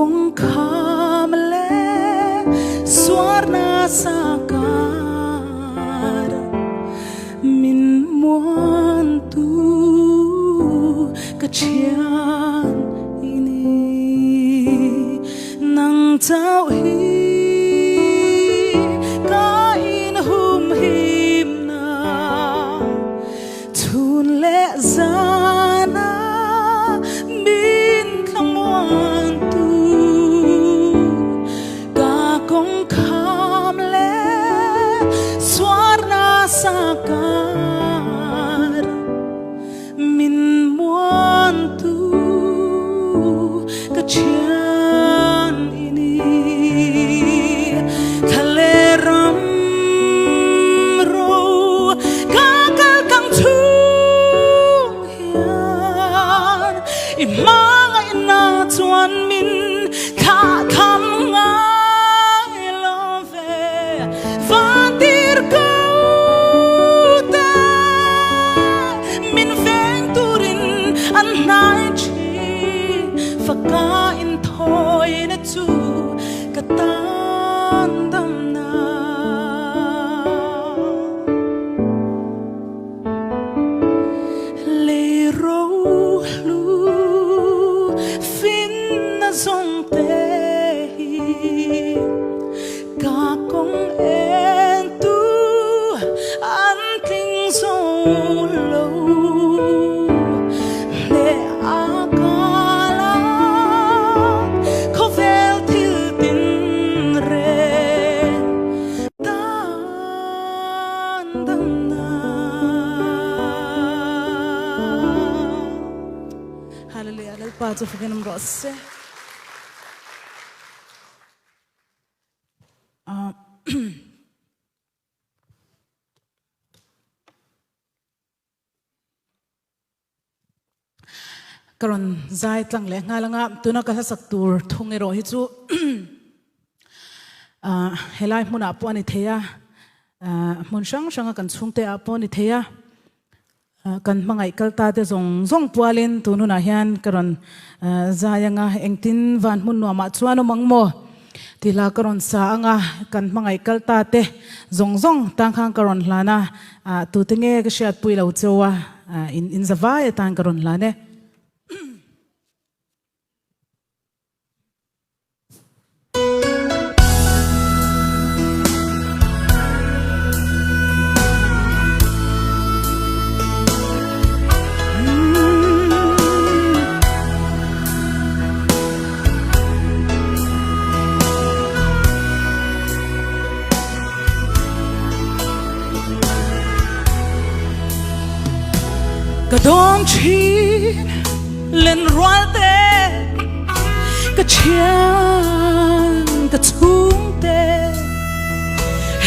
kong kamle swarna sakar min muan tu kachian ini nang tao hi kain hum him na thun le zana min khamwan tu ka kong kham le swarna sakar min muan tu kachian ini thaleram ro kakal kang chung hian imang ina chuan min kha kham ngai lo ve vantir ko ta min veng turin an nai chi faka in thoi na chu katan dam na le ro lu fin na zong te hi ka kong en tu an ting zo lo le akala ko vel til tin re tan dam na hallelujah lal pa chu fukinam ro se karon zai tlang le ngalanga tuna ka sak tur thung ero hi chu helai muna po ani theya mun sang sang kan chungte a po ni theya kan mangai kalta te zong zong pualin tunu na hian karon zayanga engtin van mun no ma chuano mangmo tila karon sa anga kan mangai kalta te zong zong tang khang karon hlana tu tenge ka shat pui lo chowa in zawai tang karon hlane ka dong chin len rual te ka chian ka chung te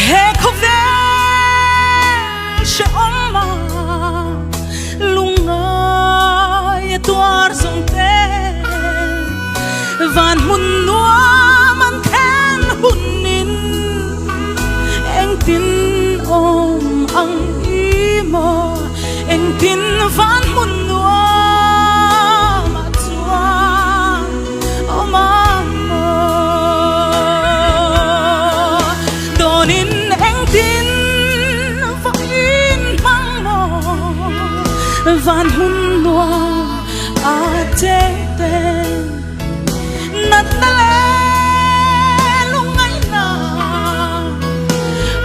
he ko ve she oma lunga ye tuar song te van mun noa man khen hunin eng tin om ang imo eng tin van mun noa ma chuan o mamo donin eng tin va in mang mo van mun noa a te te nat na le lungai na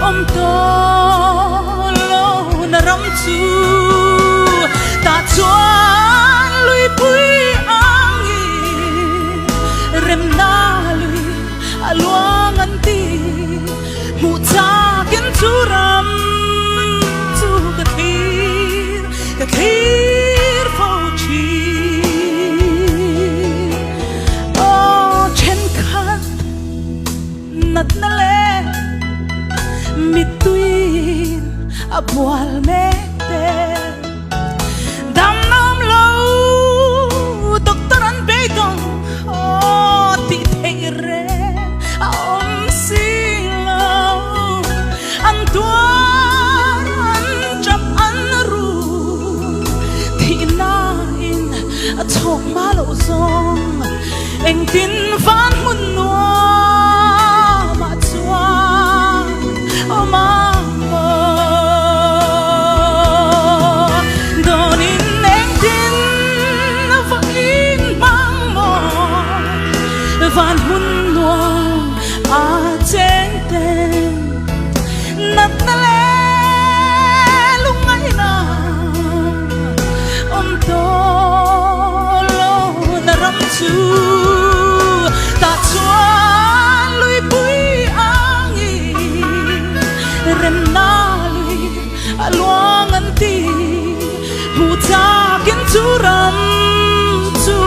om to lo na ram chu ta chuan lui pui angi rem na lui aluang an ti mu cha ken chu ram chu ka thir fo chi o chen khan nat na le mit tuin a boal me te dam nam lo doctor an beidong o ti thei re a om si lo an tuan an chap an ru tin ma lo zong eng tin va van hun nuông a cheng ten nat na le lung ai na om to lo na ram chu ta chuan lui pui ang i rem na lui a luang an ti mu cha kin chu ram chu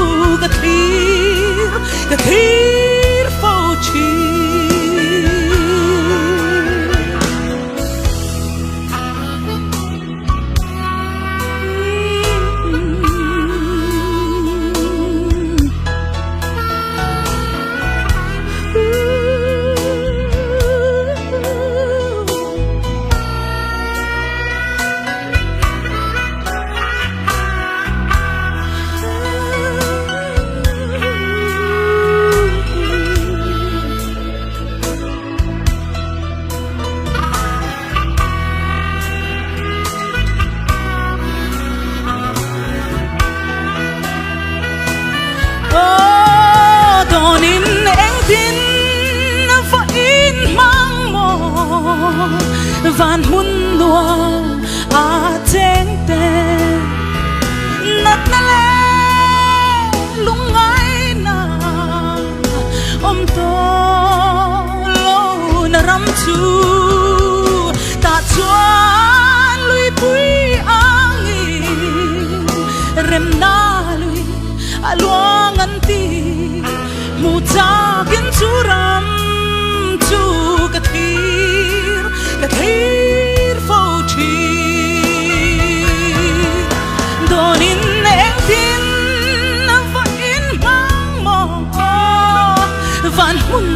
ka thir fo chi van hun nuông a cheng ten nat na le lung ai na om to lo na ram chu ta chuan lui pui ang i rem na lui a luang an ti mu cha kin chu ram chu ka thir fo chi donin eng tin va in mang mo van hun